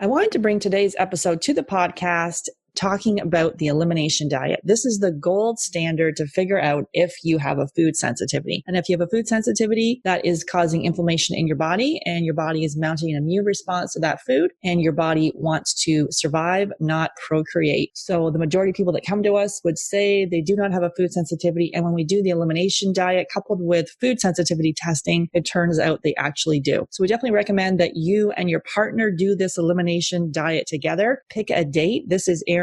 I wanted to bring today's episode to the podcast talking about the elimination diet. This is the gold standard to figure out if you have a food sensitivity. And if you have a food sensitivity, that is causing inflammation in your body, and your body is mounting an immune response to that food, and your body wants to survive, not procreate. So the majority of people that come to us would say they do not have a food sensitivity. And when we do the elimination diet coupled with food sensitivity testing, it turns out they actually do. So we definitely recommend that you and your partner do this elimination diet together. Pick a date. This is airing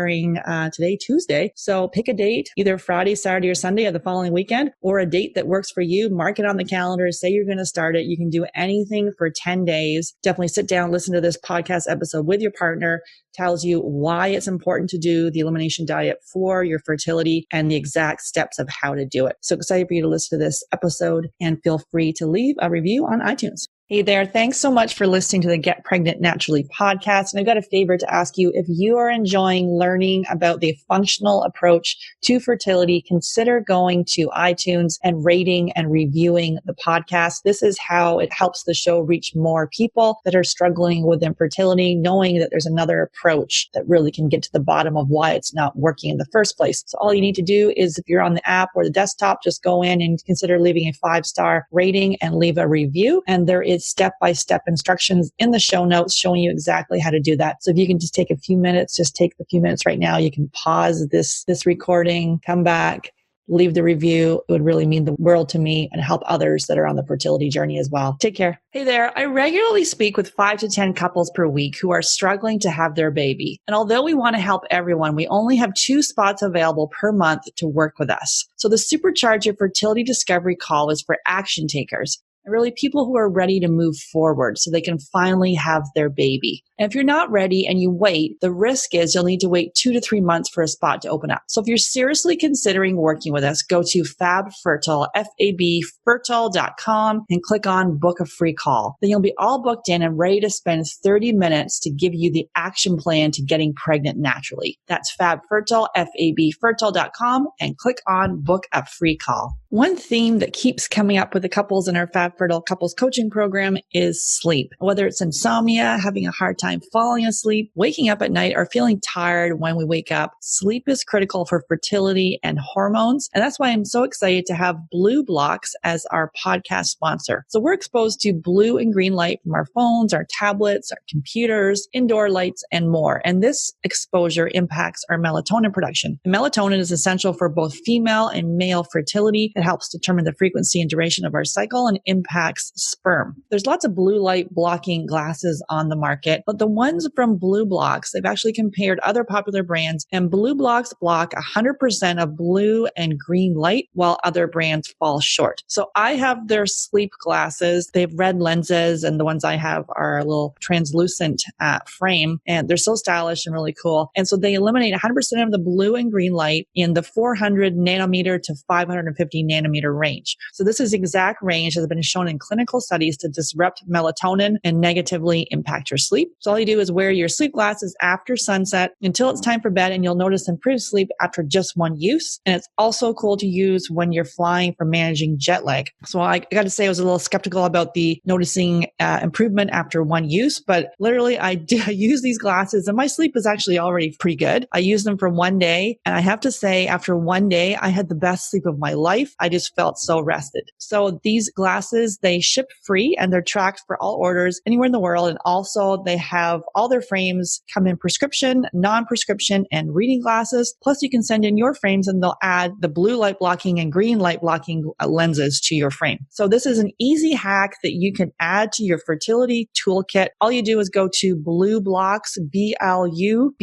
today, Tuesday. So pick a date, either Friday, Saturday, or Sunday of the following weekend, or a date that works for you. Mark it on the calendar. Say you're going to start it. You can do anything for 10 days. Definitely sit down, listen to this podcast episode with your partner. Tells you why it's important to do the elimination diet for your fertility and the exact steps of how to do it. So excited for you to listen to this episode, and feel free to leave a review on iTunes. Hey there. Thanks so much for listening to the Get Pregnant Naturally podcast. And I've got a favor to ask you. If you are enjoying learning about the functional approach to fertility, consider going to iTunes and rating and reviewing the podcast. This is how it helps the show reach more people that are struggling with infertility, knowing that there's another approach that really can get to the bottom of why it's not working in the first place. So all you need to do is, if you're on the app or the desktop, just go in and consider leaving a 5-star rating and leave a review. And there is step-by-step instructions in the show notes showing you exactly how to do that. So if you can just take a few minutes, just take the few minutes right now. You can pause this recording, come back, leave the review. It would really mean the world to me and help others that are on the fertility journey as well. Take care. Hey there. I regularly speak with 5 to 10 couples per week who are struggling to have their baby. And although we want to help everyone, we only have 2 spots available per month to work with us. So the Supercharge Your Fertility Discovery call is for action takers, and really people who are ready to move forward so they can finally have their baby. And if you're not ready and you wait, the risk is you'll need to wait 2 to 3 months for a spot to open up. So if you're seriously considering working with us, go to FabFertile, FabFertile.com, and click on book a free call. Then you'll be all booked in and ready to spend 30 minutes to give you the action plan to getting pregnant naturally. That's FabFertile, FabFertile.com, and click on book a free call. One theme that keeps coming up with the couples in our FabFertile Couples Coaching Program is sleep. Whether it's insomnia, having a hard time falling asleep, waking up at night, or feeling tired when we wake up, sleep is critical for fertility and hormones. And that's why I'm so excited to have Blue Blocks as our podcast sponsor. So we're exposed to blue and green light from our phones, our tablets, our computers, indoor lights, and more. And this exposure impacts our melatonin production. And melatonin is essential for both female and male fertility. It helps determine the frequency and duration of our cycle and impacts sperm. There's lots of blue light blocking glasses on the market, but the ones from Blue Blocks, they've actually compared other popular brands, and Blue Blocks block 100% of blue and green light, while other brands fall short. So I have their sleep glasses. They have red lenses, and the ones I have are a little translucent frame, and they're so stylish and really cool. And so they eliminate 100% of the blue and green light in the 400 nanometer to 550 nanometer range. So this is the exact range that has been shown in clinical studies to disrupt melatonin and negatively impact your sleep. So all you do is wear your sleep glasses after sunset until it's time for bed, and you'll notice improved sleep after just one use. And it's also cool to use when you're flying for managing jet lag. So I got to say, I was a little skeptical about the noticing improvement after one use, but literally I use these glasses and my sleep is actually already pretty good. I used them for one day, and I have to say, after one day, I had the best sleep of my life. I just felt so rested. So these glasses, they ship free and they're tracked for all orders anywhere in the world. And also they have all their frames come in prescription, non-prescription, and reading glasses. Plus you can send in your frames and they'll add the blue light blocking and green light blocking lenses to your frame. So this is an easy hack that you can add to your fertility toolkit. All you do is go to BlueBlocks, BLUBLOX.com.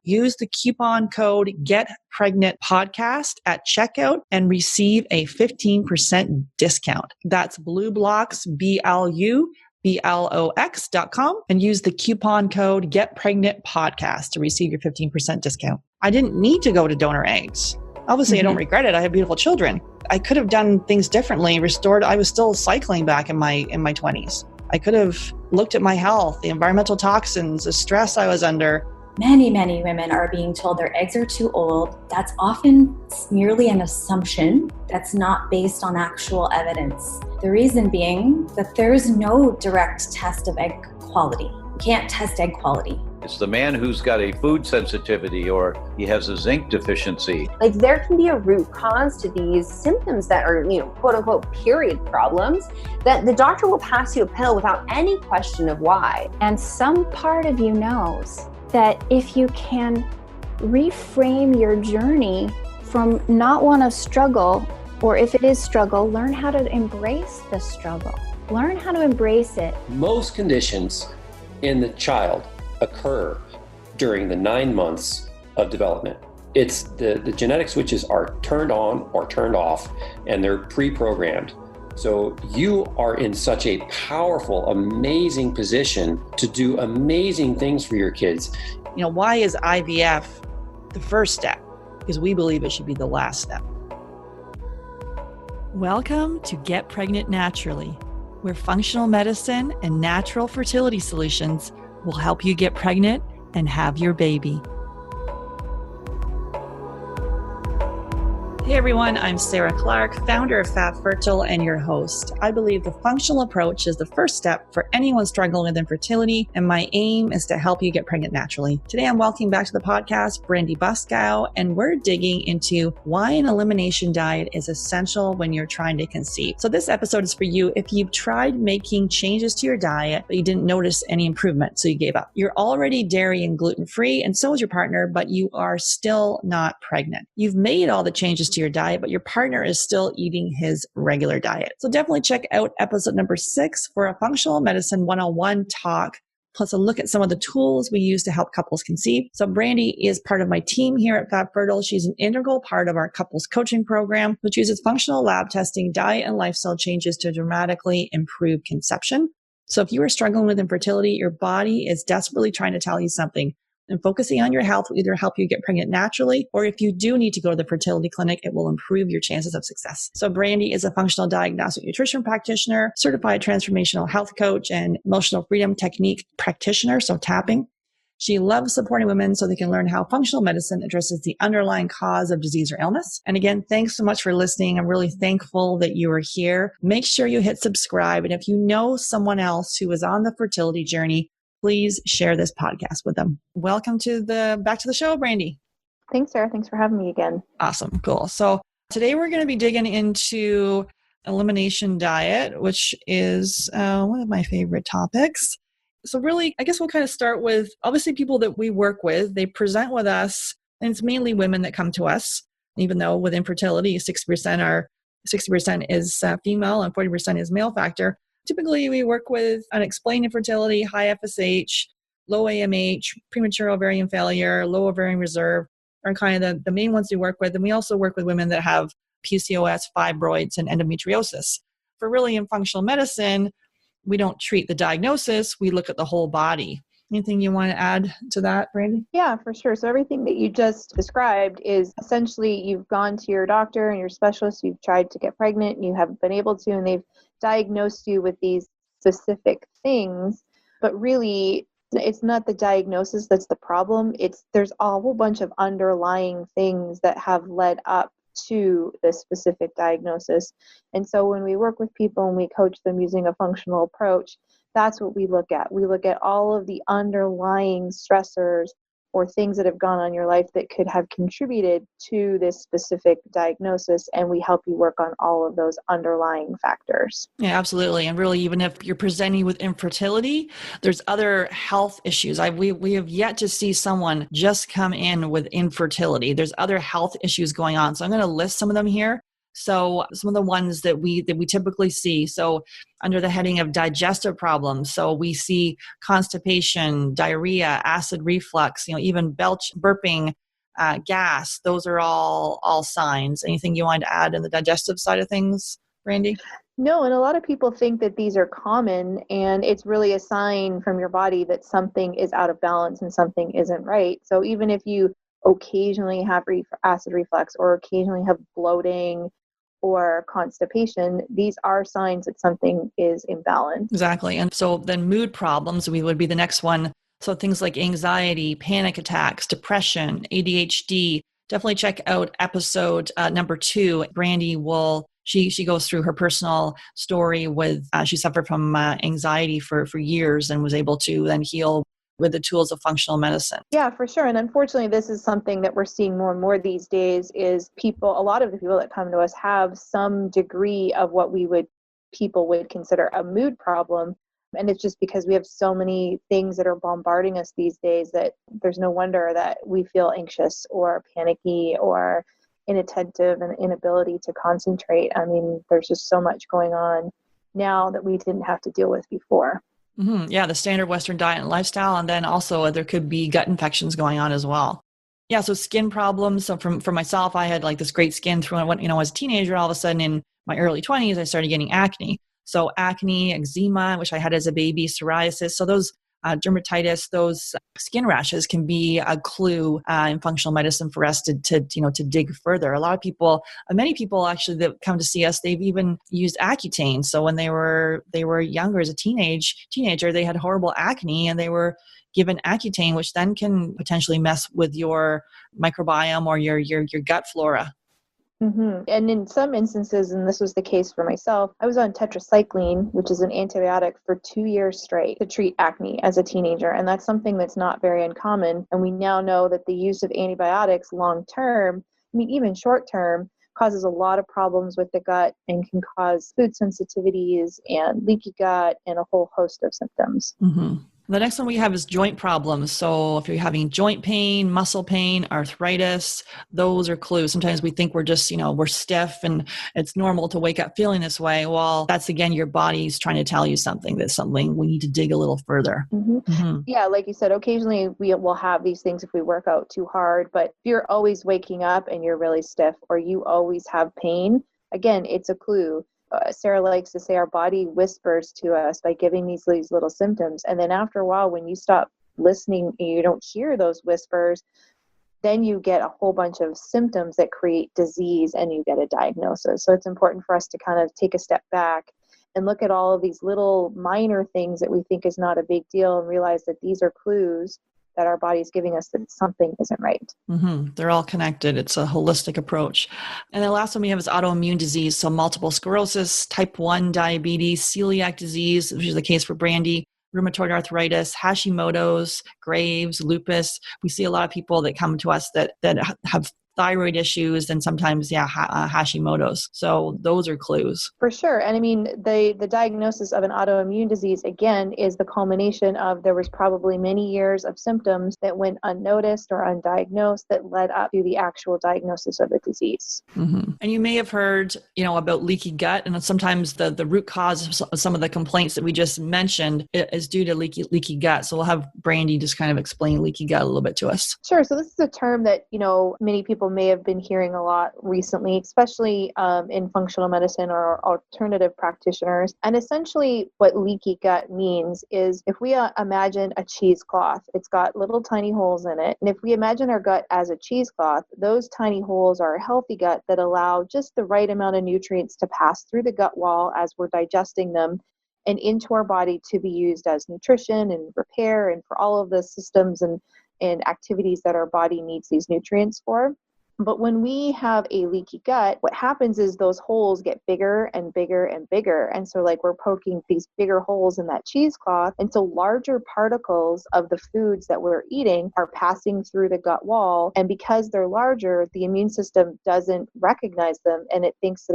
Use the coupon code GetPregnantPodcast at checkout and receive a 15% discount. That's BlueBlocks, BLUBLOX.com, and use the coupon code GetPregnantPodcast to receive your 15% discount. I didn't need to go to donor eggs. Obviously, I don't regret it. I have beautiful children. I could have done things differently, restored. I was still cycling back in my 20s. I could have looked at my health, the environmental toxins, the stress I was under. Many women are being told their eggs are too old. That's often merely an assumption that's not based on actual evidence. The reason being that there is no direct test of egg quality. You can't test egg quality. It's the man who's got a food sensitivity or he has a zinc deficiency. Like there can be a root cause to these symptoms that are, quote unquote, period problems, that the doctor will pass you a pill without any question of why. And some part of you knows that if you can reframe your journey from not want to struggle, or if it is struggle, learn how to embrace the struggle. Learn how to embrace it. Most conditions in the child occur during the 9 months of development. It's the genetic switches are turned on or turned off, and they're pre-programmed. So you are in such a powerful, amazing position to do amazing things for your kids. Why is IVF the first step? Because we believe it should be the last step. Welcome to Get Pregnant Naturally, where functional medicine and natural fertility solutions will help you get pregnant and have your baby. Hey everyone, I'm Sarah Clark, founder of Fat Fertile and your host. I believe the functional approach is the first step for anyone struggling with infertility, and my aim is to help you get pregnant naturally. Today I'm welcoming back to the podcast Brandy Buskow, and we're digging into why an elimination diet is essential when you're trying to conceive. So this episode is for you if you've tried making changes to your diet, but you didn't notice any improvement, so you gave up. You're already dairy and gluten-free, and so is your partner, but you are still not pregnant. You've made all the changes to your diet, but your partner is still eating his regular diet. So definitely check out episode number 6 for a functional medicine 101 talk, plus a look at some of the tools we use to help couples conceive. So Brandy is part of my team here at Fat Fertile. She's an integral part of our couples coaching program, which uses functional lab testing, diet, and lifestyle changes to dramatically improve conception. So if you are struggling with infertility, your body is desperately trying to tell you something. And focusing on your health will either help you get pregnant naturally, or if you do need to go to the fertility clinic, it will improve your chances of success. So Brandy is a functional diagnostic nutrition practitioner, certified transformational health coach, and emotional freedom technique practitioner, so tapping. She loves supporting women so they can learn how functional medicine addresses the underlying cause of disease or illness. And again, thanks so much for listening. I'm really thankful that you are here. Make sure you hit subscribe. And if you know someone else who is on the fertility journey, please share this podcast with them. Welcome back to the show, Brandy. Thanks, Sarah. Thanks for having me again. Awesome. Cool. So today we're going to be digging into elimination diet, which is one of my favorite topics. So really, I guess we'll kind of start with, obviously, people that we work with, they present with us, and it's mainly women that come to us, even though with infertility, 60% is female and 40% is male factor. Typically, we work with unexplained infertility, high FSH, low AMH, premature ovarian failure, low ovarian reserve are kind of the main ones we work with. And we also work with women that have PCOS, fibroids, and endometriosis. For really in functional medicine, we don't treat the diagnosis, we look at the whole body. Anything you want to add to that, Brandy? Yeah, for sure. So everything that you just described is essentially you've gone to your doctor and your specialist, you've tried to get pregnant, and you haven't been able to, and they've diagnosed you with these specific things, but really it's not the diagnosis that's the problem. There's a whole bunch of underlying things that have led up to this specific diagnosis. And so when we work with people and we coach them using a functional approach, that's what we look at. We look at all of the underlying stressors or things that have gone on in your life that could have contributed to this specific diagnosis, and we help you work on all of those underlying factors. Yeah, absolutely. And really, even if you're presenting with infertility, there's other health issues. We have yet to see someone just come in with infertility. There's other health issues going on. So I'm going to list some of them here. So some of the ones that we typically see. So under the heading of digestive problems, so we see constipation, diarrhea, acid reflux, even burping, gas. Those are all signs. Anything you want to add in the digestive side of things, Brandy? No, and a lot of people think that these are common, and it's really a sign from your body that something is out of balance and something isn't right. So even if you occasionally have acid reflux or occasionally have bloating or constipation, these are signs that something is imbalanced. Exactly. And so then mood problems, we would be the next one. So things like anxiety, panic attacks, depression, ADHD. Definitely check out episode number 2. Brandy will she goes through her personal story with, she suffered from anxiety for years and was able to then heal with the tools of functional medicine. Yeah, for sure. And unfortunately, this is something that we're seeing more and more these days is people, a lot of the people that come to us have some degree of what people would consider a mood problem. And it's just because we have so many things that are bombarding us these days that there's no wonder that we feel anxious or panicky or inattentive and inability to concentrate. I mean, there's just so much going on now that we didn't have to deal with before. Mm-hmm. Yeah, the standard Western diet and lifestyle. And then also there could be gut infections going on as well. Yeah, so skin problems. So for myself, I had like this great skin through, as a teenager, all of a sudden in my early 20s, I started getting acne. So acne, eczema, which I had as a baby, psoriasis. So those dermatitis, those skin rashes can be a clue in functional medicine for us to dig further. A lot of people, many people actually that come to see us, they've even used Accutane. So when they were younger, as a teenager, they had horrible acne and they were given Accutane, which then can potentially mess with your microbiome or your gut flora. Mm-hmm. And in some instances, and this was the case for myself, I was on tetracycline, which is an antibiotic, for 2 years straight to treat acne as a teenager. And that's something that's not very uncommon. And we now know that the use of antibiotics long term, even short term, causes a lot of problems with the gut and can cause food sensitivities and leaky gut and a whole host of symptoms. Mm-hmm. The next one we have is joint problems. So if you're having joint pain, muscle pain, arthritis, those are clues. Sometimes we think we're just, we're stiff and it's normal to wake up feeling this way. Well, that's again, your body's trying to tell you something. That's something we need to dig a little further. Mm-hmm. Mm-hmm. Yeah, like you said, occasionally we will have these things if we work out too hard, but if you're always waking up and you're really stiff or you always have pain, again, it's a clue. Sarah likes to say our body whispers to us by giving these little symptoms. And then after a while, when you stop listening and you don't hear those whispers, then you get a whole bunch of symptoms that create disease and you get a diagnosis. So it's important for us to kind of take a step back and look at all of these little minor things that we think is not a big deal and realize that these are clues that our body is giving us that something isn't right. Mm-hmm. They're all connected. It's a holistic approach. And the last one we have is autoimmune disease. So multiple sclerosis, type 1 diabetes, celiac disease, which is the case for Brandy, rheumatoid arthritis, Hashimoto's, Graves, lupus. We see a lot of people that come to us that have thyroid issues and sometimes, Hashimoto's. So those are clues. For sure. And the diagnosis of an autoimmune disease, again, is the culmination of there was probably many years of symptoms that went unnoticed or undiagnosed that led up to the actual diagnosis of the disease. Mm-hmm. And you may have heard, about leaky gut. And sometimes the root cause of some of the complaints that we just mentioned is due to leaky gut. So we'll have Brandy just kind of explain leaky gut a little bit to us. Sure. So this is a term that, many people may have been hearing a lot recently, especially in functional medicine or alternative practitioners. And essentially what leaky gut means is if we imagine a cheesecloth, it's got little tiny holes in it. And if we imagine our gut as a cheesecloth, those tiny holes are a healthy gut that allow just the right amount of nutrients to pass through the gut wall as we're digesting them and into our body to be used as nutrition and repair and for all of the systems and activities that our body needs these nutrients for. But when we have a leaky gut, what happens is those holes get bigger and bigger and bigger. And so we're poking these bigger holes in that cheesecloth. And so larger particles of the foods that we're eating are passing through the gut wall. And because they're larger, the immune system doesn't recognize them and it thinks that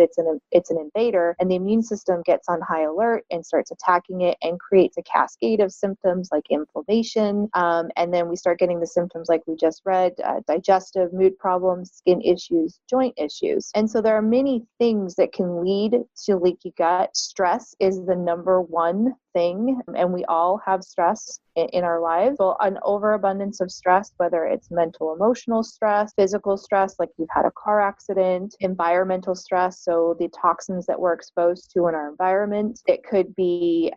it's an invader. And the immune system gets on high alert and starts attacking it and creates a cascade of symptoms like inflammation. And then we start getting the symptoms like we just read, digestive, mood problems, skin issues, joint issues. And so there are many things that can lead to leaky gut. Stress is the number one thing, and we all have stress in our lives. So an overabundance of stress, whether it's mental, emotional stress, physical stress, like you've had a car accident, environmental stress, so the toxins that we're exposed to in our environment. It could be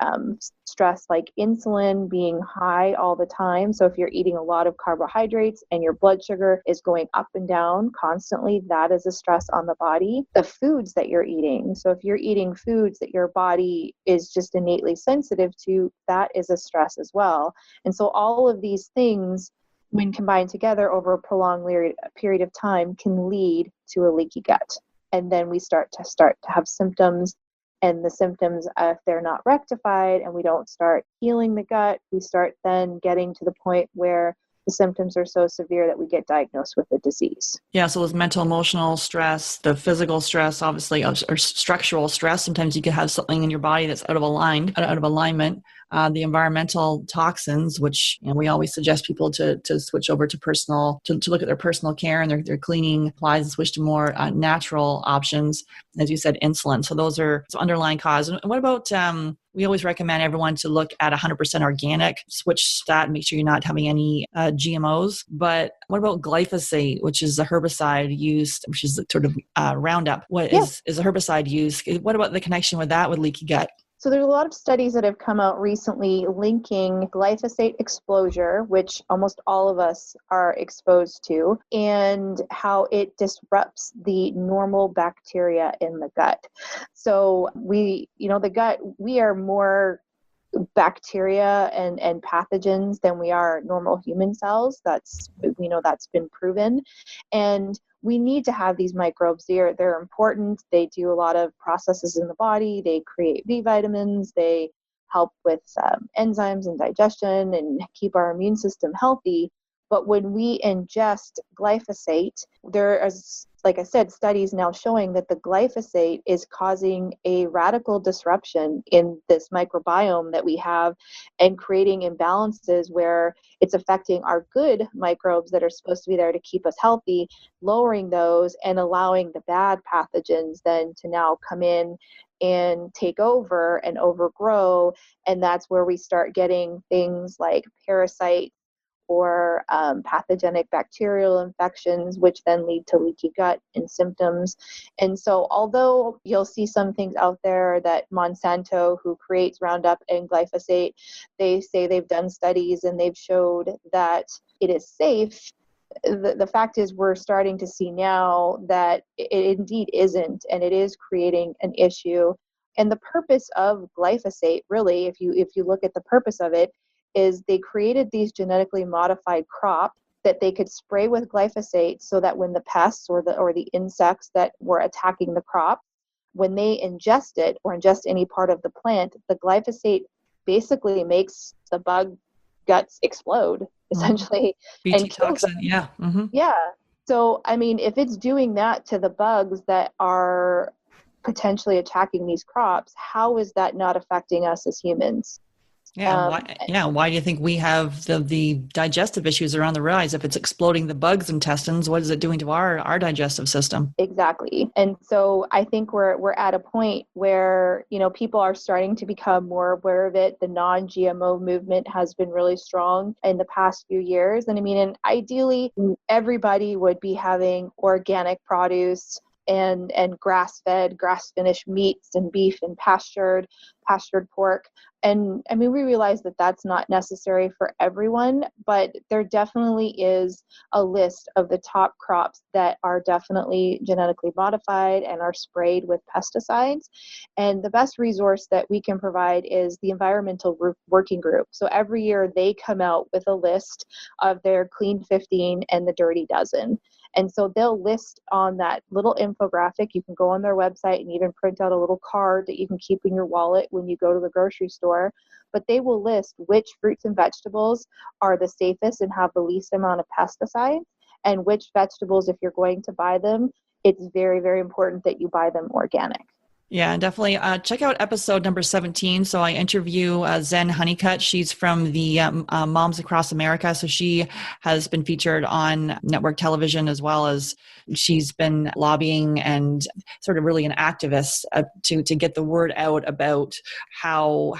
stress like insulin being high all the time. So if you're eating a lot of carbohydrates and your blood sugar is going up and down constantly, that is a stress on the body. The foods that you're eating. So if you're eating foods that your body is just innately sensitive to, that is a stress as well. And so all of these things, when combined together over a prolonged period of time, can lead to a leaky gut. And then we start to have symptoms. And the symptoms, if they're not rectified and we don't start healing the gut, we start then getting to the point where the symptoms are so severe that we get diagnosed with a disease. Yeah, so there's mental, emotional stress, the physical stress, obviously, or structural stress. Sometimes you can have something in your body that's out of alignment. The environmental toxins, which we always suggest people to switch over to to look at their personal care and their cleaning applies and switch to more natural options. As you said, insulin. So those are some underlying causes. And what about we always recommend everyone to look at 100% organic, switch that, make sure you're not having any GMOs. But what about glyphosate, which is a herbicide used, which is sort of Roundup? Is a herbicide used? What about the connection with that with leaky gut? So there's a lot of studies that have come out recently linking glyphosate exposure, which almost all of us are exposed to, and how it disrupts the normal bacteria in the gut. So the gut, we are more bacteria and pathogens than we are normal human cells. That's been proven. And we need to have these microbes. They're important. They do a lot of processes in the body. They create B vitamins. They help with enzymes and digestion and keep our immune system healthy. But when we ingest glyphosate, there is, like I said, studies now showing that the glyphosate is causing a radical disruption in this microbiome that we have and creating imbalances where it's affecting our good microbes that are supposed to be there to keep us healthy, lowering those and allowing the bad pathogens then to now come in and take over and overgrow. And that's where we start getting things like parasites or pathogenic bacterial infections, which then lead to leaky gut and symptoms. And so although you'll see some things out there that Monsanto, who creates Roundup and glyphosate, they say they've done studies and they've showed that it is safe, the fact is we're starting to see now that it indeed isn't, and it is creating an issue. And the purpose of glyphosate, really, if you look at the purpose of it, is they created these genetically modified crops that they could spray with glyphosate so that when the pests or the insects that were attacking the crop, when they ingest it or ingest any part of the plant, the glyphosate basically makes the bug guts explode, essentially. BT and kills toxin, them. yeah. Mm-hmm. Yeah. So, I mean, if it's doing that to the bugs that are potentially attacking these crops, how is that not affecting us as humans? Why do you think we have the digestive issues are on the rise? If it's exploding the bugs' intestines, what is it doing to our digestive system? Exactly. And so I think we're at a point where, people are starting to become more aware of it. The non-GMO movement has been really strong in the past few years. And ideally everybody would be having organic produce and grass-fed, grass-finished meats and beef and pastured pork. And we realize that that's not necessary for everyone, but there definitely is a list of the top crops that are definitely genetically modified and are sprayed with pesticides. And the best resource that we can provide is the Environmental Working Group. So every year they come out with a list of their Clean 15 and the Dirty Dozen. And so they'll list on that little infographic. You can go on their website and even print out a little card that you can keep in your wallet when you go to the grocery store. But they will list which fruits and vegetables are the safest and have the least amount of pesticides, and which vegetables, if you're going to buy them, it's very, very important that you buy them organic. Yeah, definitely. Check out episode number 17. So I interview Zen Honeycutt. She's from the Moms Across America. So she has been featured on network television, as well as she's been lobbying and sort of really an activist to get the word out about how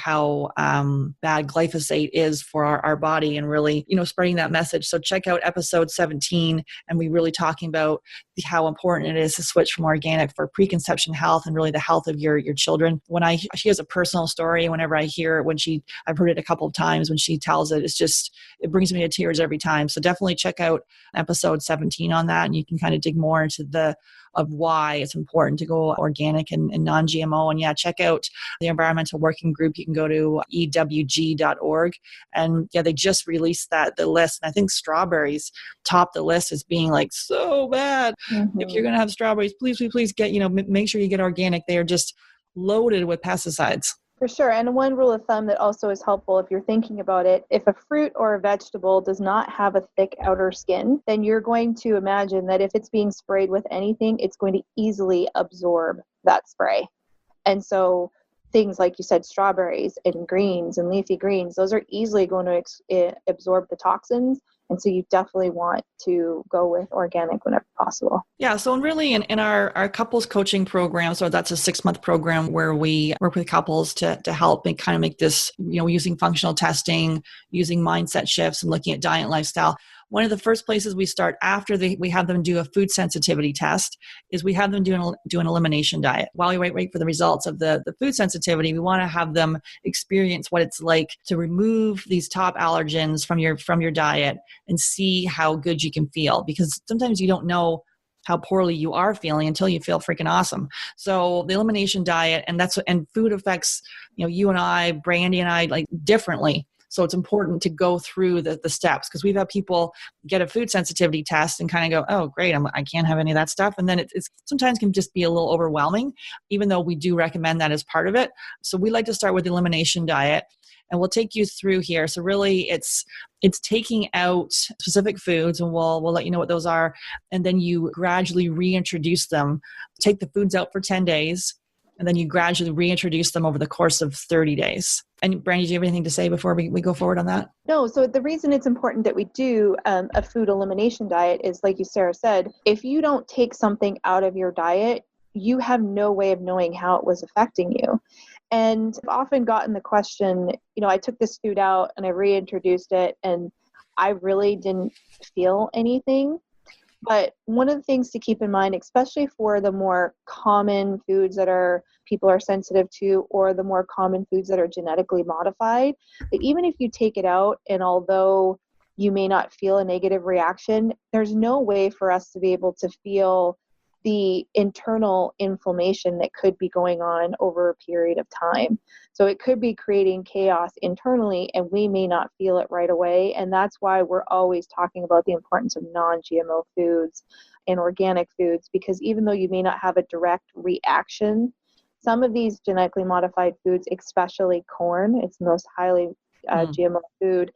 bad glyphosate is for our body, and really, spreading that message. So check out episode 17, and we really talking about how important it is to switch from organic for preconception health and really the health of your children. She has a personal story. Whenever I hear it, I've heard it a couple of times when she tells it, it brings me to tears every time. So definitely check out episode 17 on that, and you can kind of dig more into the of why it's important to go organic and non-GMO. And yeah, check out the environmental working group. You can go to ewg.org. And yeah, they just released the list. And I think strawberries top the list as being like so bad. Mm-hmm. If you're going to have strawberries, please get, make sure you get organic. They are just loaded with pesticides. For sure. And one rule of thumb that also is helpful if you're thinking about it, if a fruit or a vegetable does not have a thick outer skin, then you're going to imagine that if it's being sprayed with anything, it's going to easily absorb that spray. And so things like you said, strawberries and greens and leafy greens, those are easily going to absorb the toxins. And so you definitely want to go with organic whenever possible. Yeah. So really in our couples coaching program, so that's a 6-month program where we work with couples to help and kind of make this, using functional testing, using mindset shifts and looking at diet and lifestyle. One of the first places we start after we have them do a food sensitivity test is we have them do an elimination diet. While we wait for the results of the food sensitivity, we want to have them experience what it's like to remove these top allergens from your diet and see how good you can feel, because sometimes you don't know how poorly you are feeling until you feel freaking awesome. So the elimination diet, and food affects, you and I, Brandy and I, like differently. So it's important to go through the steps, because we've had people get a food sensitivity test and kind of go, oh, great, I can't have any of that stuff. And then it's sometimes can just be a little overwhelming, even though we do recommend that as part of it. So we like to start with the elimination diet, and we'll take you through here. So really it's taking out specific foods, and we'll let you know what those are. And then you gradually reintroduce them. Take the foods out for 10 days. And then you gradually reintroduce them over the course of 30 days. And Brandy, do you have anything to say before we go forward on that? No. So the reason it's important that we do a food elimination diet is, like Sarah said, if you don't take something out of your diet, you have no way of knowing how it was affecting you. And I've often gotten the question, I took this food out and I reintroduced it and I really didn't feel anything. But one of the things to keep in mind, especially for the more common foods that people are sensitive to, or the more common foods that are genetically modified, that even if you take it out, and although you may not feel a negative reaction, there's no way for us to be able to feel the internal inflammation that could be going on over a period of time. So it could be creating chaos internally, and we may not feel it right away. And that's why we're always talking about the importance of non-GMO foods and organic foods, because even though you may not have a direct reaction, some of these genetically modified foods, especially corn, it's the most highly GMO food,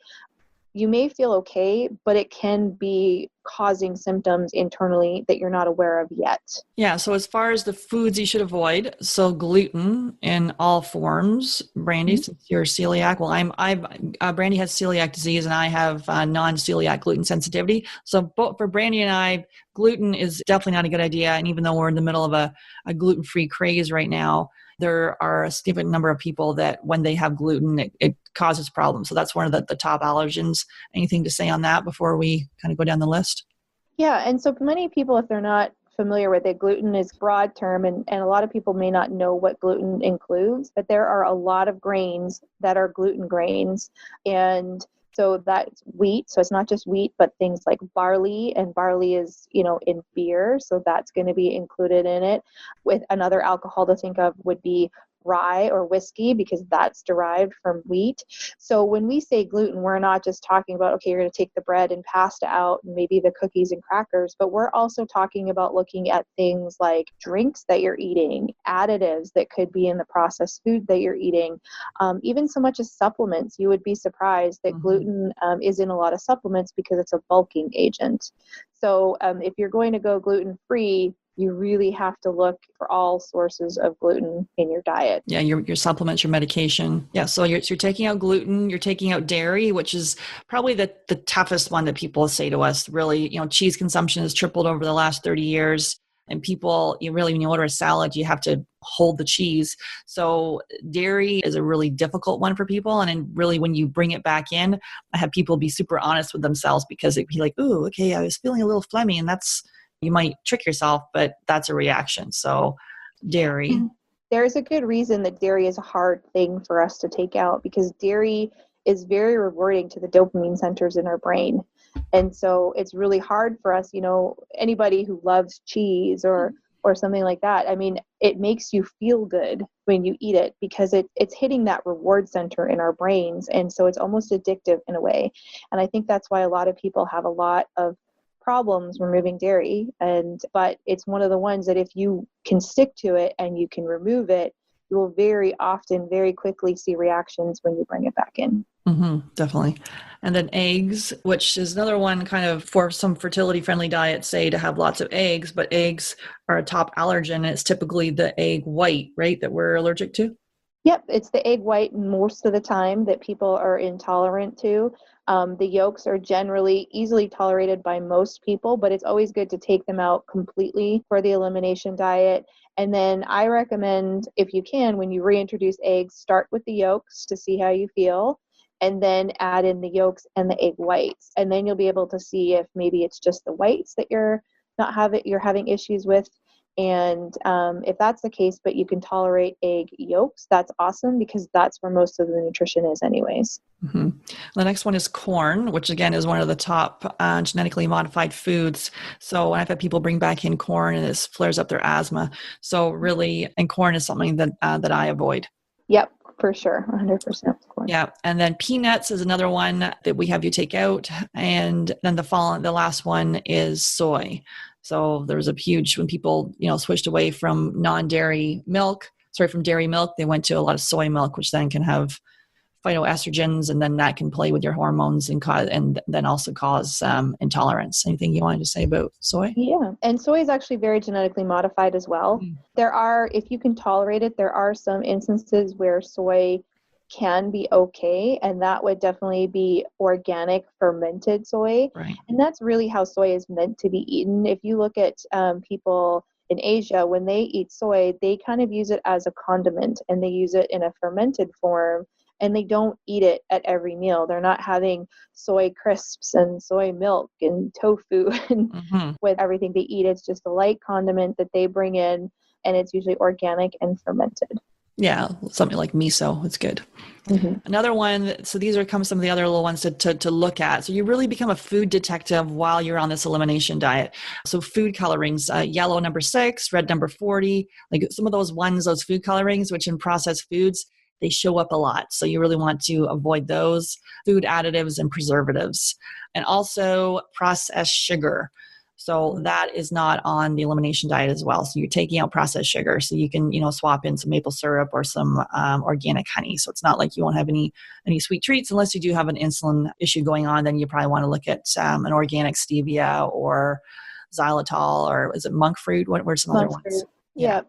you may feel okay, but it can be causing symptoms internally that you're not aware of yet. Yeah. So as far as the foods you should avoid, so gluten in all forms. Brandy, since you're celiac, Brandy has celiac disease and I have non-celiac gluten sensitivity. So for Brandy and I, gluten is definitely not a good idea. And even though we're in the middle of a gluten-free craze right now, there are a significant number of people that when they have gluten, it causes problems. So that's one of the top allergens. Anything to say on that before we kind of go down the list? Yeah. And so for many people, if they're not familiar with it, gluten is a broad term, and a lot of people may not know what gluten includes, but there are a lot of grains that are gluten grains. And so that's wheat. So it's not just wheat, but things like barley, and barley is, in beer. So that's going to be included in it. With another alcohol to think of would be rye or whiskey, because that's derived from wheat. So when we say gluten, we're not just talking about, okay, you're going to take the bread and pasta out and maybe the cookies and crackers, but we're also talking about looking at things like drinks that you're eating, additives that could be in the processed food that you're eating, even so much as supplements. You would be surprised that gluten is in a lot of supplements because it's a bulking agent. So if you're going to go gluten-free, you really have to look for all sources of gluten in your diet. Yeah, your supplements, your medication. Yeah, so you're taking out gluten, you're taking out dairy, which is probably the toughest one that people say to us. Really, cheese consumption has tripled over the last 30 years. And people, when you order a salad, you have to hold the cheese. So dairy is a really difficult one for people. And then really when you bring it back in, I have people be super honest with themselves, because it'd be like, ooh, okay, I was feeling a little phlegmy, and you might trick yourself, but that's a reaction. So dairy. There's a good reason that dairy is a hard thing for us to take out, because dairy is very rewarding to the dopamine centers in our brain. And so it's really hard for us, anybody who loves cheese or or something like that, I mean, it makes you feel good when you eat it because it's hitting that reward center in our brains. And so it's almost addictive in a way. And I think that's why a lot of people have a lot of problems removing dairy. But it's one of the ones that if you can stick to it and you can remove it, you will very often, very quickly see reactions when you bring it back in. Mm-hmm, definitely. And then eggs, which is another one kind of for some fertility friendly diets, say to have lots of eggs, but eggs are a top allergen. It's typically the egg white, right, that we're allergic to? Yep, it's the egg white most of the time that people are intolerant to. The yolks are generally easily tolerated by most people, but it's always good to take them out completely for the elimination diet. And then I recommend, if you can, when you reintroduce eggs, start with the yolks to see how you feel, and then add in the yolks and the egg whites. And then you'll be able to see if maybe it's just the whites that you're having issues with. And if that's the case, but you can tolerate egg yolks, that's awesome because that's where most of the nutrition is anyways. Mm-hmm. The next one is corn, which again is one of the top genetically modified foods. So I've had people bring back in corn and it flares up their asthma. So really, and corn is something that I avoid. Yep, for sure. 100% corn. Yeah. And then peanuts is another one that we have you take out. And then the last one is soy. So there was a huge, when people, switched away from from dairy milk, they went to a lot of soy milk, which then can have phytoestrogens, and then that can play with your hormones and then also cause intolerance. Anything you wanted to say about soy? Yeah. And soy is actually very genetically modified as well. If you can tolerate it, there are some instances where soy can be okay, and that would definitely be organic fermented soy. Right. And that's really how soy is meant to be eaten. If you look at people in Asia, when they eat soy, they kind of use it as a condiment, and they use it in a fermented form, and they don't eat it at every meal. They're not having soy crisps and soy milk and tofu and with everything they eat. It's just a light condiment that they bring in, and it's usually organic and fermented. Yeah, something like miso. It's good. Mm-hmm. Another one, so these are some of the other little ones to look at. So you really become a food detective while you're on this elimination diet. So food colorings, yellow number 6, red number 40, like some of those food colorings, which in processed foods, they show up a lot. So you really want to avoid those food additives and preservatives. And also processed sugar. So that is not on the elimination diet as well. So you're taking out processed sugar. So you can, swap in some maple syrup or some organic honey. So it's not like you won't have any sweet treats unless you do have an insulin issue going on. Then you probably want to look at an organic stevia or xylitol, or is it monk fruit? What were some other ones? Yeah.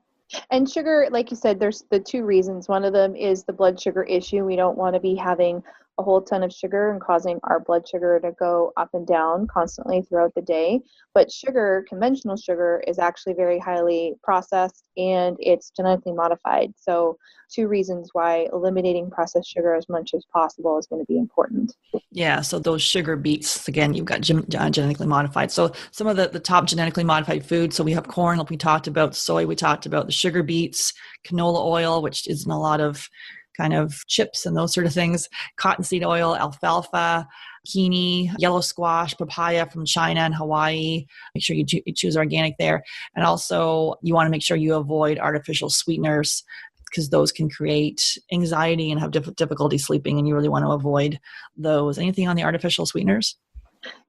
And sugar, like you said, there's the 2 reasons. One of them is the blood sugar issue. We don't want to be having a whole ton of sugar and causing our blood sugar to go up and down constantly throughout the day. But sugar, conventional sugar, is actually very highly processed and it's genetically modified. So 2 reasons why eliminating processed sugar as much as possible is going to be important. Yeah, so those sugar beets, again, you've got genetically modified. So some of the top genetically modified foods, so we have corn, like we talked about, soy, we talked about the sugar beets, canola oil, which is in a lot of kind of chips and those sort of things, cottonseed oil, alfalfa, zucchini, yellow squash, papaya from China and Hawaii. Make sure you choose organic there. And also you want to make sure you avoid artificial sweeteners because those can create anxiety and have difficulty sleeping, and you really want to avoid those. Anything on the artificial sweeteners?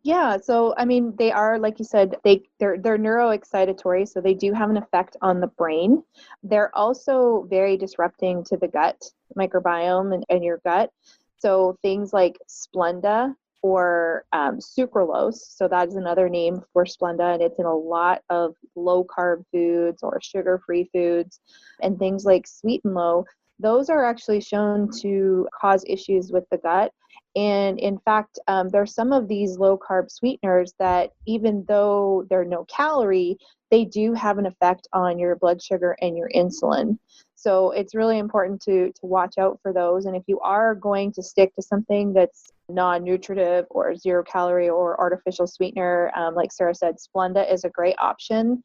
Yeah, so I mean, they are, like you said, they're neuroexcitatory, so they do have an effect on the brain. They're also very disrupting to the gut microbiome and your gut. So things like Splenda or sucralose, so that is another name for Splenda, and it's in a lot of low-carb foods or sugar-free foods, and things like Sweet and Low. Those are actually shown to cause issues with the gut. And in fact, there's some of these low-carb sweeteners that even though they're no calorie, they do have an effect on your blood sugar and your insulin. So it's really important to watch out for those. And if you are going to stick to something that's non-nutritive or 0 calorie or artificial sweetener, like Sarah said, Splenda is a great option.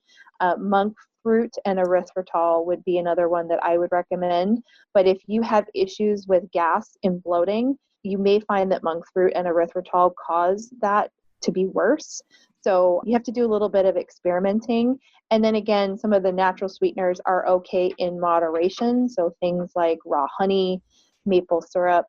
Monk fruit and erythritol would be another one that I would recommend. But if you have issues with gas and bloating, you may find that monk fruit and erythritol cause that to be worse. So you have to do a little bit of experimenting. And then again, some of the natural sweeteners are okay in moderation. So things like raw honey, maple syrup,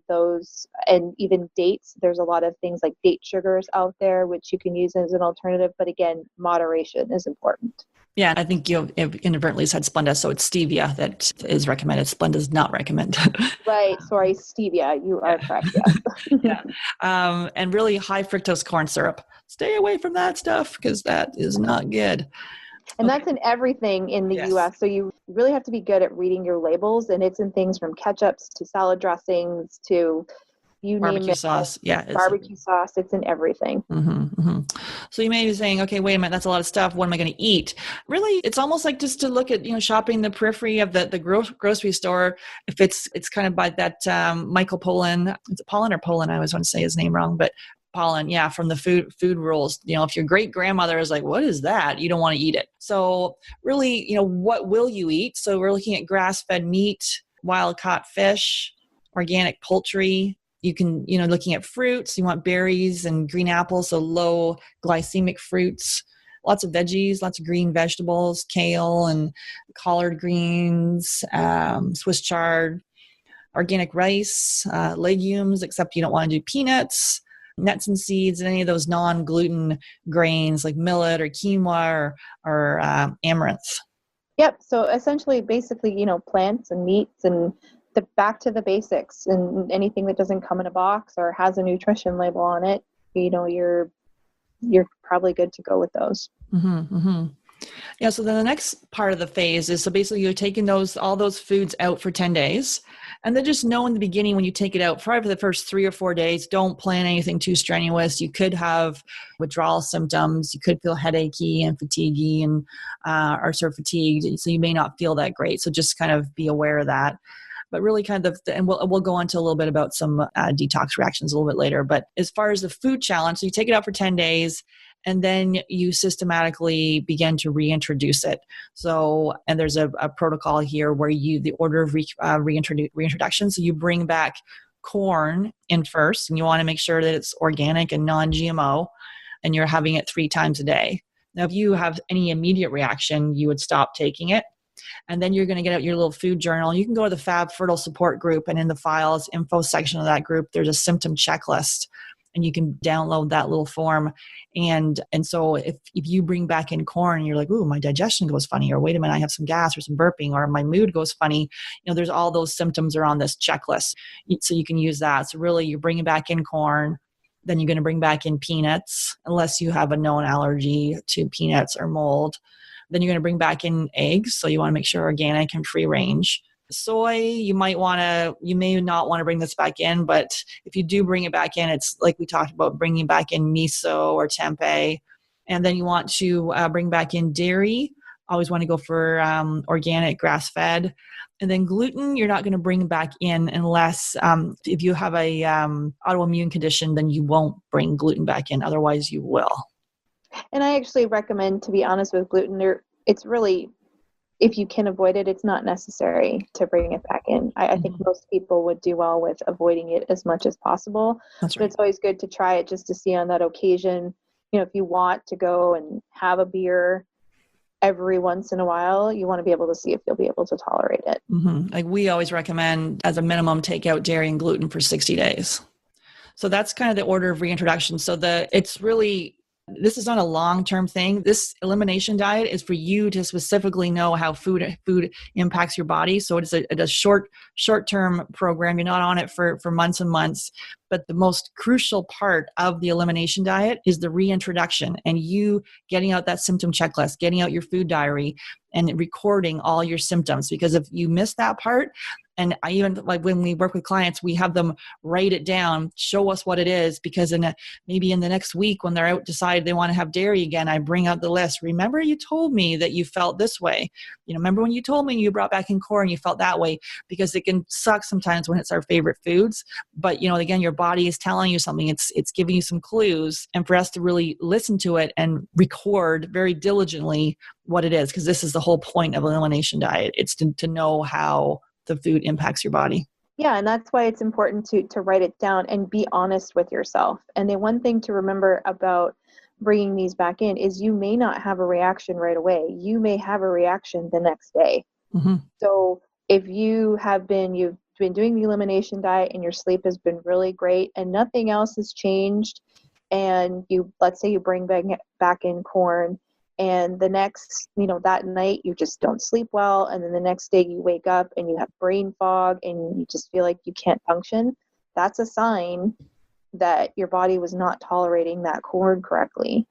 those, and even dates. There's a lot of things like date sugars out there, which you can use as an alternative. But again, moderation is important. Yeah, I think you inadvertently said Splenda, so it's stevia that is recommended. Splenda is not recommended. Right. Sorry, stevia. You are correct. Yes. Yeah. And really high fructose corn syrup. Stay away from that stuff because that is not good. And that's in everything in the US. So you really have to be good at reading your labels, and it's in things from ketchups to salad dressings to you barbecue name it. Sauce. Yeah. Barbecue sauce. It's in everything. So you may be saying, okay, wait a minute, that's a lot of stuff. What am I going to eat? Really, it's almost like just to look at, shopping the periphery of the grocery store. If it's kind of by that Michael Pollan, is it Pollan or Poland? I always want to say his name wrong, but Pollan, yeah, from the food rules. If your great grandmother is like, what is that? You don't want to eat it. So really, what will you eat? So we're looking at grass-fed meat, wild-caught fish, organic poultry. You can, looking at fruits, you want berries and green apples, so low glycemic fruits, lots of veggies, lots of green vegetables, kale and collard greens, Swiss chard, organic rice, legumes, except you don't want to do peanuts, nuts and seeds, and any of those non-gluten grains like millet or quinoa or amaranth. Yep. So essentially, basically, plants and meats and back to the basics, and anything that doesn't come in a box or has a nutrition label on it, you're probably good to go with those. Yeah. So then the next part of the phase is, so basically you're taking all those foods out for 10 days. And then just know in the beginning when you take it out, probably for the first 3 or 4 days, don't plan anything too strenuous. You could have withdrawal symptoms. You could feel headachy and fatiguey and or sort of fatigued. So you may not feel that great. So just kind of be aware of that. But really and we'll go into a little bit about some detox reactions a little bit later. But as far as the food challenge, so you take it out for 10 days and then you systematically begin to reintroduce it. So, and there's a protocol here where the order of reintroduction. So you bring back corn in first, and you want to make sure that it's organic and non-GMO, and you're having it 3 times a day. Now, if you have any immediate reaction, you would stop taking it. And then you're going to get out your little food journal. You can go to the Fab Fertile support group, and in the files info section of that group, there's a symptom checklist, and you can download that little form. And so if you bring back in corn, you're like, ooh, my digestion goes funny, or wait a minute, I have some gas or some burping, or my mood goes funny. There's all those symptoms are on this checklist. So you can use that. So really you're bringing back in corn, then you're going to bring back in peanuts, unless you have a known allergy to peanuts or mold. Then you're going to bring back in eggs. So you want to make sure organic and free range. Soy, you may not want to bring this back in, but if you do bring it back in, it's like we talked about bringing back in miso or tempeh. And then you want to bring back in dairy. Always want to go for organic, grass-fed. And then gluten, you're not going to bring back in unless if you have a autoimmune condition, then you won't bring gluten back in. Otherwise, you will. And I actually recommend, to be honest with gluten, it's really, if you can avoid it, it's not necessary to bring it back in. I think most people would do well with avoiding it as much as possible. That's right. But it's always good to try it just to see on that occasion. If you want to go and have a beer every once in a while, you want to be able to see if you'll be able to tolerate it. Like we always recommend, as a minimum, take out dairy and gluten for 60 days. So that's kind of the order of reintroduction. So this is not a long-term thing. This elimination diet is for you to specifically know how food impacts your body. So it's a short-term program. You're not on it for months and months. But the most crucial part of the elimination diet is the reintroduction, and you getting out that symptom checklist, getting out your food diary, and recording all your symptoms. Because if you miss that part, and I even, like when we work with clients, we have them write it down, show us what it is, because maybe in the next week when they're out, decide they want to have dairy again, I bring out the list. Remember you told me that you felt this way. Remember when you told me you brought back in corn, you felt that way, because it can suck sometimes when it's our favorite foods. But, again, your body is telling you something. It's giving you some clues, and for us to really listen to it and record very diligently what it is, because this is the whole point of elimination diet. It's to know how the food impacts your body. Yeah, and that's why it's important to write it down and be honest with yourself. And the one thing to remember about bringing these back in is you may not have a reaction right away. You may have a reaction the next day. Mm-hmm. So if you've been doing the elimination diet and your sleep has been really great and nothing else has changed, and let's say you bring back in corn, and the next, that night you just don't sleep well, and then the next day you wake up and you have brain fog and you just feel like you can't function, that's a sign that your body was not tolerating that corn correctly.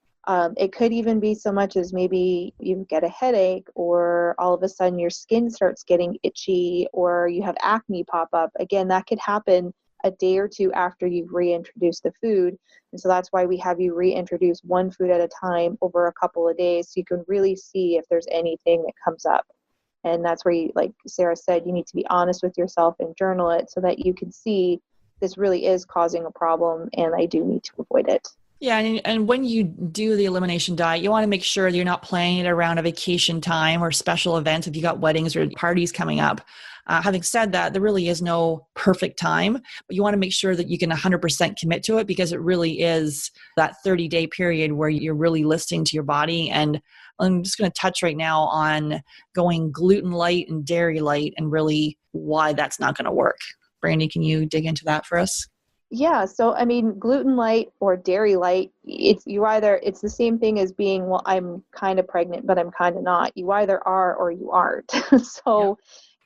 It could even be so much as maybe you get a headache, or all of a sudden your skin starts getting itchy, or you have acne pop up. Again, that could happen a day or two after you've reintroduced the food. And so that's why we have you reintroduce one food at a time over a couple of days, so you can really see if there's anything that comes up. And that's where you, like Sarah said, you need to be honest with yourself and journal it so that you can see this really is causing a problem and I do need to avoid it. Yeah. And when you do the elimination diet, you want to make sure that you're not playing it around a vacation time or special events if you got weddings or parties coming up. Having said that, there really is no perfect time, but you want to make sure that you can 100% commit to it, because it really is that 30-day period where you're really listening to your body. And I'm just going to touch right now on going gluten light and dairy light and really why that's not going to work. Brandy, can you dig into that for us? Yeah. So, I mean, gluten light or dairy light, it's the same thing as being, well, I'm kind of pregnant, but I'm kind of not. You either are or you aren't. So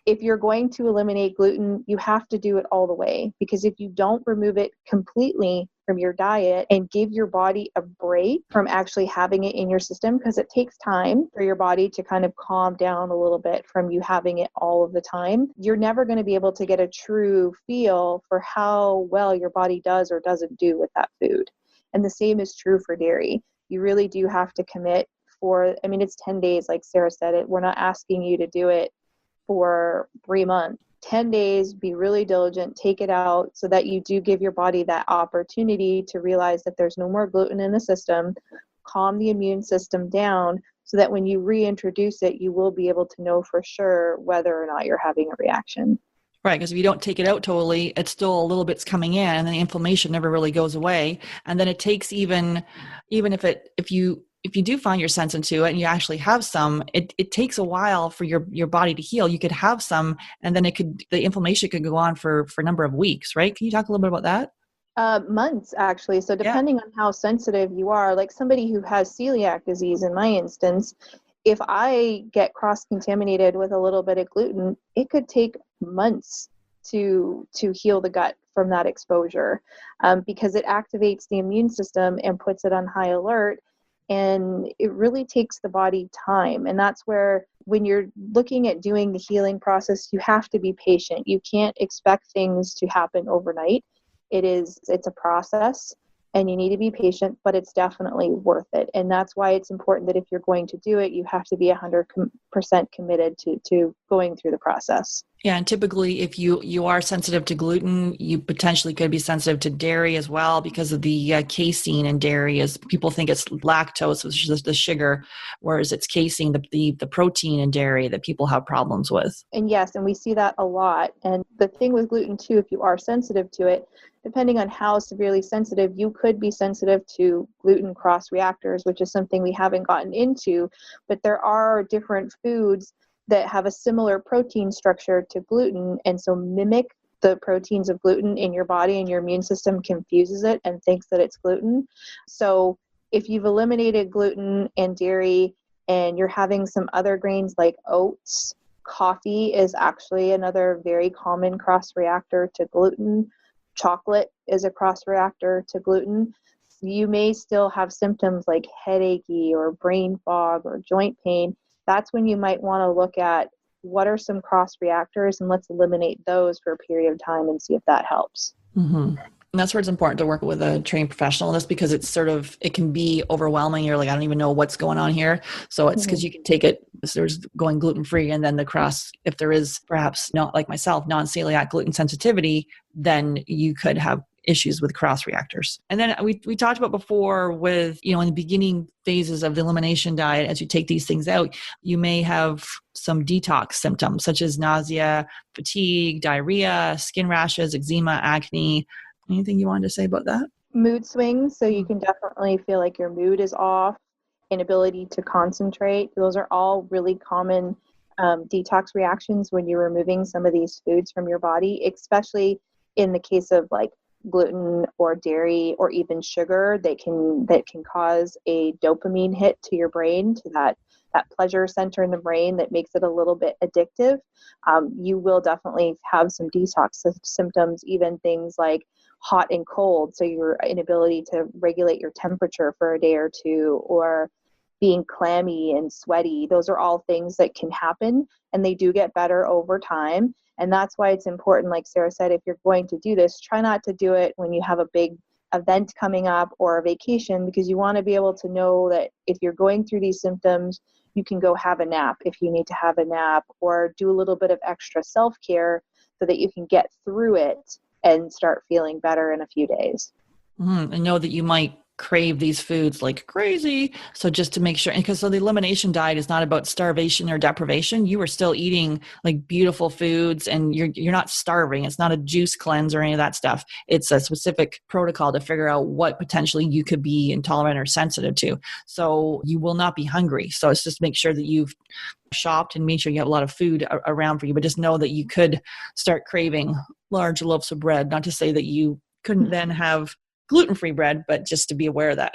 if you're going to eliminate gluten, you have to do it all the way, because if you don't remove it completely from your diet and give your body a break from actually having it in your system, because it takes time for your body to kind of calm down a little bit from you having it all of the time, you're never going to be able to get a true feel for how well your body does or doesn't do with that food. And the same is true for dairy. You really do have to commit it's 10 days, like Sarah said. We're not asking you to do it for 3 months. 10 days, be really diligent, take it out so that you do give your body that opportunity to realize that there's no more gluten in the system, calm the immune system down so that when you reintroduce it, you will be able to know for sure whether or not you're having a reaction. Right, because if you don't take it out totally, it's still a little bit's coming in, and then the inflammation never really goes away. And then it takes even if you do find you're sensitive to it and you actually have some, it takes a while for your body to heal. You could have some, and then the inflammation could go on for a number of weeks, right? Can you talk a little bit about that? Months, actually. So depending on how sensitive you are, like somebody who has celiac disease, in my instance, if I get cross-contaminated with a little bit of gluten, it could take months to heal the gut from that exposure, because it activates the immune system and puts it on high alert. And it really takes the body time. And that's where, when you're looking at doing the healing process, you have to be patient. You can't expect things to happen overnight. It's a process, and you need to be patient, but it's definitely worth it. And that's why it's important that if you're going to do it, you have to be 100% committed to going through the process. Yeah, and typically if you are sensitive to gluten, you potentially could be sensitive to dairy as well, because of the casein in dairy. As people think it's lactose, which is the sugar, whereas it's casein, the protein in dairy that people have problems with. And yes, and we see that a lot. And the thing with gluten too, if you are sensitive to it, depending on how severely sensitive, you could be sensitive to gluten cross reactors, which is something we haven't gotten into, but there are different foods that have a similar protein structure to gluten, and so mimic the proteins of gluten in your body, and your immune system confuses it and thinks that it's gluten. So if you've eliminated gluten and dairy and you're having some other grains like oats, coffee is actually another very common cross reactor to gluten. Chocolate is a cross reactor to gluten. You may still have symptoms like headachy or brain fog or joint pain. That's when you might want to look at what are some cross reactors, and let's eliminate those for a period of time and see if that helps. Mm-hmm. And that's where it's important to work with a trained professional in this, because it can be overwhelming. You're like, I don't even know what's going on here. So it's because you can take it, there's going gluten-free, and then if there is perhaps not, like myself, non-celiac gluten sensitivity, then you could have issues with cross reactors. And then we talked about before with, in the beginning phases of the elimination diet, as you take these things out, you may have some detox symptoms such as nausea, fatigue, diarrhea, skin rashes, eczema, acne. Anything you wanted to say about that? Mood swings. So you can definitely feel like your mood is off, inability to concentrate. Those are all really common detox reactions when you're removing some of these foods from your body, especially in the case of like gluten or dairy or even sugar. That can cause a dopamine hit to your brain, to that pleasure center in the brain that makes it a little bit addictive. You will definitely have some detox symptoms, even things like hot and cold. So your inability to regulate your temperature for a day or two, or being clammy and sweaty. Those are all things that can happen, and they do get better over time. And that's why it's important, like Sarah said, if you're going to do this, try not to do it when you have a big event coming up or a vacation, because you want to be able to know that if you're going through these symptoms, you can go have a nap if you need to have a nap, or do a little bit of extra self-care so that you can get through it and start feeling better in a few days. And know that you might crave these foods like crazy. So just to make sure, because the elimination diet is not about starvation or deprivation. You are still eating like beautiful foods, and you're not starving. It's not a juice cleanse or any of that stuff. It's a specific protocol to figure out what potentially you could be intolerant or sensitive to. So you will not be hungry. So it's just make sure that you've shopped and made sure you have a lot of food around for you, but just know that you could start craving large loaves of bread. Not to say that you couldn't then have gluten-free bread, but just to be aware of that.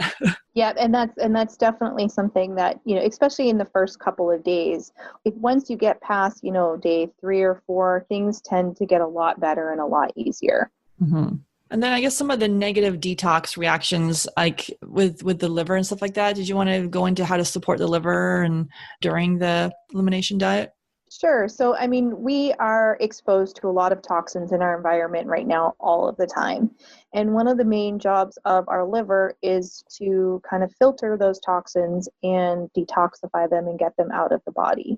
Yeah, and that's definitely something that, especially in the first couple of days, if once you get past, day 3 or 4, things tend to get a lot better and a lot easier. Mm-hmm. And then I guess some of the negative detox reactions, like with the liver and stuff like that. Did you want to go into how to support the liver and during the elimination diet? Sure. So, we are exposed to a lot of toxins in our environment right now, all of the time. And one of the main jobs of our liver is to kind of filter those toxins and detoxify them and get them out of the body.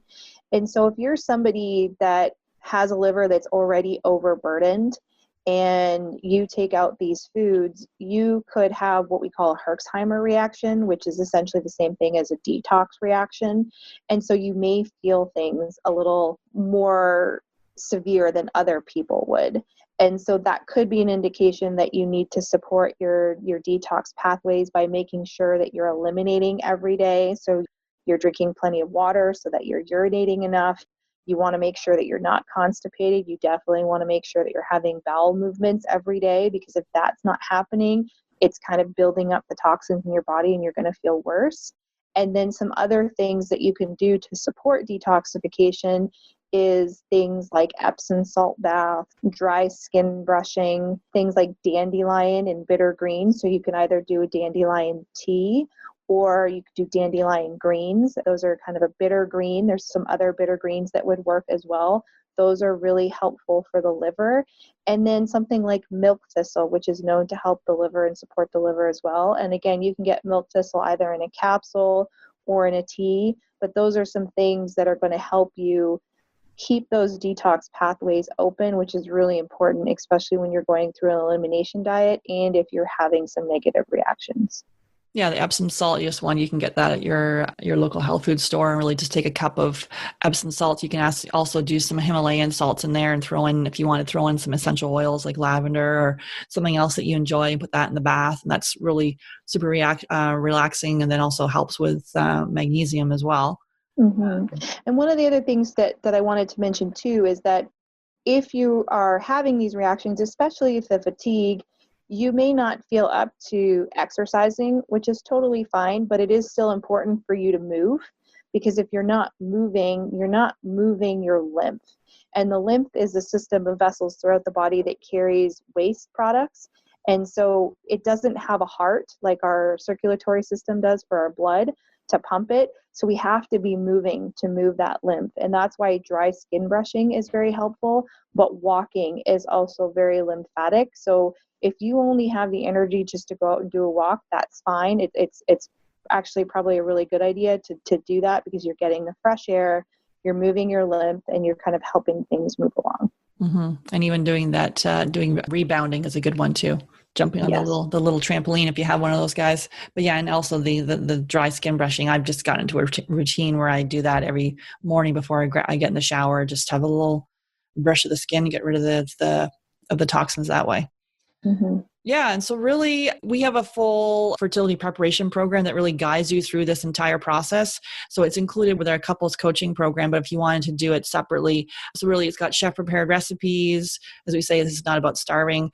And so if you're somebody that has a liver that's already overburdened, and you take out these foods, you could have what we call a Herxheimer reaction, which is essentially the same thing as a detox reaction. And so you may feel things a little more severe than other people would. And so that could be an indication that you need to support your detox pathways by making sure that you're eliminating every day. So you're drinking plenty of water so that you're urinating enough. You want to make sure that you're not constipated. You definitely want to make sure that you're having bowel movements every day, because if that's not happening, it's kind of building up the toxins in your body and you're going to feel worse. And then some other things that you can do to support detoxification is things like Epsom salt bath, dry skin brushing, things like dandelion and bitter green. So you can either do a dandelion tea, or you could do dandelion greens. Those are kind of a bitter green. There's some other bitter greens that would work as well. Those are really helpful for the liver. And then something like milk thistle, which is known to help the liver and support the liver as well. And again, you can get milk thistle either in a capsule or in a tea, but those are some things that are going to help you keep those detox pathways open, which is really important, especially when you're going through an elimination diet and if you're having some negative reactions. Yeah, the Epsom salt one, you can get that at your local health food store, and really just take a cup of Epsom salt. You can also do some Himalayan salts in there and throw in, if you want to throw in some essential oils like lavender or something else that you enjoy, and put that in the bath. And that's really super relaxing, and then also helps with magnesium as well. Mm-hmm. And one of the other things that I wanted to mention too is that if you are having these reactions, especially if the fatigue, you may not feel up to exercising, which is totally fine, but it is still important for you to move, because if you're not moving your lymph. And the lymph is a system of vessels throughout the body that carries waste products. And so it doesn't have a heart like our circulatory system does for our blood to pump it. So we have to be moving to move that lymph. And that's why dry skin brushing is very helpful, but walking is also very lymphatic. So if you only have the energy just to go out and do a walk, that's fine. It's actually probably a really good idea to do that, because you're getting the fresh air, you're moving your lymph, and you're kind of helping things move along. Mm-hmm. And even doing that, doing rebounding is a good one too. jumping on the little trampoline if you have one of those guys. But yeah, and also the dry skin brushing. I've just gotten into a routine where I do that every morning before I get in the shower. Just have a little brush of the skin, get rid of the toxins that way. Mm-hmm. Yeah. And so really, we have a full fertility preparation program that really guides you through this entire process. So it's included with our couples coaching program, but if you wanted to do it separately, so really it's got chef prepared recipes. As we say, this is not about starving.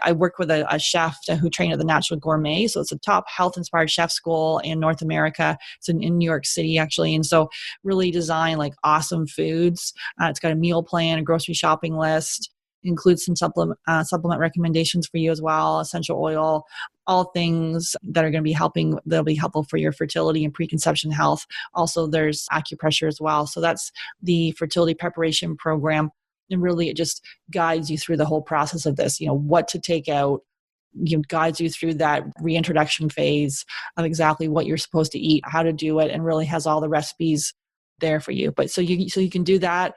I work with a chef who trained at the Natural Gourmet. So it's a top health inspired chef school in North America. It's in New York City, actually. And so really design like awesome foods. It's got a meal plan, a grocery shopping list, includes some supplement recommendations for you as well, essential oil, all things that are going to be helping. They'll be helpful for your fertility and preconception health. Also, there's acupressure as well. So that's the fertility preparation program. And really, it just guides you through the whole process of this, what to take out, guides you through that reintroduction phase of exactly what you're supposed to eat, how to do it, and really has all the recipes there for you. But so you can do that,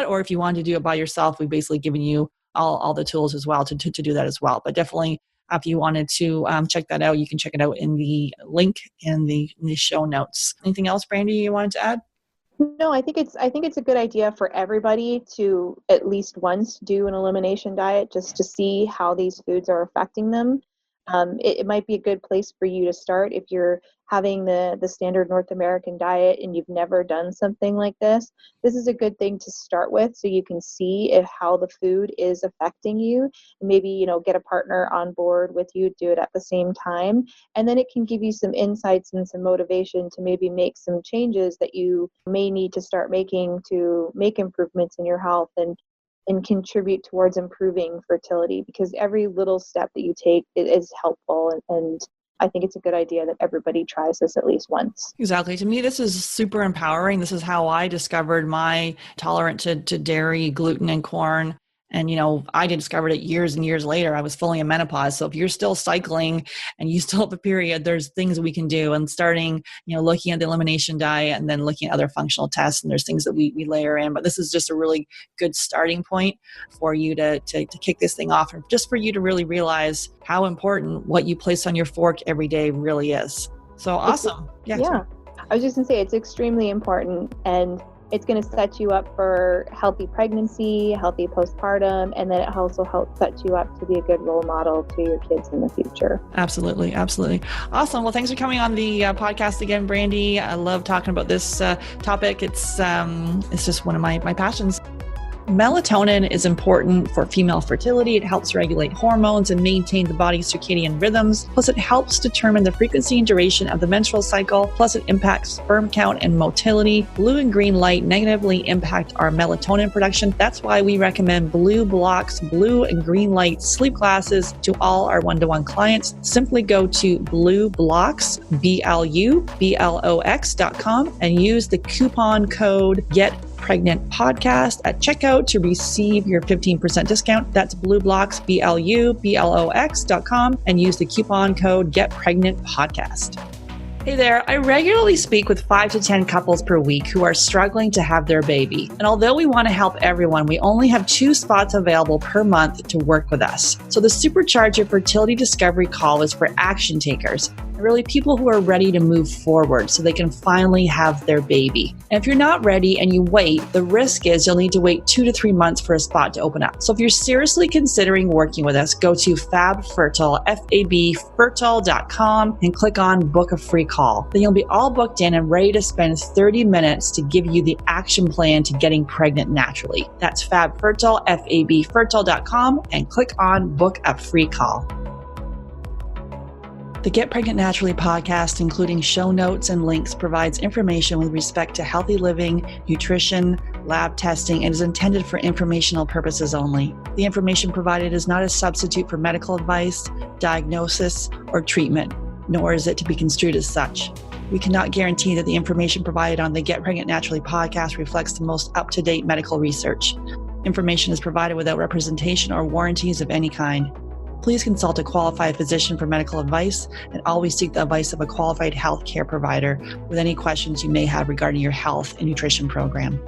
or if you want to do it by yourself, we've basically given you all the tools as well to do that as well. But definitely, if you wanted to check that out, you can check it out in the link in the show notes. Anything else, Brandy, you wanted to add? No, I think it's a good idea for everybody to at least once do an elimination diet just to see how these foods are affecting them. It might be a good place for you to start if you're having the standard North American diet and you've never done something like this. This is a good thing to start with so you can see how the food is affecting you. Maybe, get a partner on board with you, do it at the same time. And then it can give you some insights and some motivation to maybe make some changes that you may need to start making to make improvements in your health and contribute towards improving fertility, because every little step that you take is helpful. And I think it's a good idea that everybody tries this at least once. Exactly. To me, this is super empowering. This is how I discovered my tolerance to dairy, gluten, and corn. And, I discovered it years and years later. I was fully in menopause. So if you're still cycling and you still have a period, there's things we can do. And starting, looking at the elimination diet and then looking at other functional tests. And there's things that we layer in. But this is just a really good starting point for you to kick this thing off. And just for you to really realize how important what you place on your fork every day really is. So awesome. Yeah. I was just going to say, it's extremely important. And it's going to set you up for healthy pregnancy, healthy postpartum, and then it also helps set you up to be a good role model to your kids in the future. Absolutely. Absolutely. Awesome. Well, thanks for coming on the podcast again, Brandy. I love talking about this topic. It's just one of my passions. Melatonin is important for female fertility. It helps regulate hormones and maintain the body's circadian rhythms. Plus, it helps determine the frequency and duration of the menstrual cycle. Plus, it impacts sperm count and motility. Blue and green light negatively impact our melatonin production. That's why we recommend Blue Blocks, blue and green light sleep glasses to all our one-to-one clients. Simply go to BlueBlocks, BluBlox.com and use the coupon code GetPregnant Podcast at checkout to receive your 15% discount. That's BlueBlocks, BluBlox.com, and use the coupon code GetPregnant Podcast. Hey there, I regularly speak with 5 to 10 couples per week who are struggling to have their baby. And although we want to help everyone, we only have 2 spots available per month to work with us. So the Supercharge Your Fertility Discovery Call is for action takers, really people who are ready to move forward so they can finally have their baby. And if you're not ready and you wait, the risk is you'll need to wait 2 to 3 months for a spot to open up. So if you're seriously considering working with us, go to FabFertile, FabFertile.com and click on Book a Free Call. Then you'll be all booked in and ready to spend 30 minutes to give you the action plan to getting pregnant naturally. That's FabFertile, FabFertile.com, and click on Book a Free Call. The Get Pregnant Naturally podcast, including show notes and links, provides information with respect to healthy living, nutrition, lab testing, and is intended for informational purposes only. The information provided is not a substitute for medical advice, diagnosis, or treatment, nor is it to be construed as such. We cannot guarantee that the information provided on the Get Pregnant Naturally podcast reflects the most up-to-date medical research. Information is provided without representation or warranties of any kind. Please consult a qualified physician for medical advice and always seek the advice of a qualified healthcare provider with any questions you may have regarding your health and nutrition program.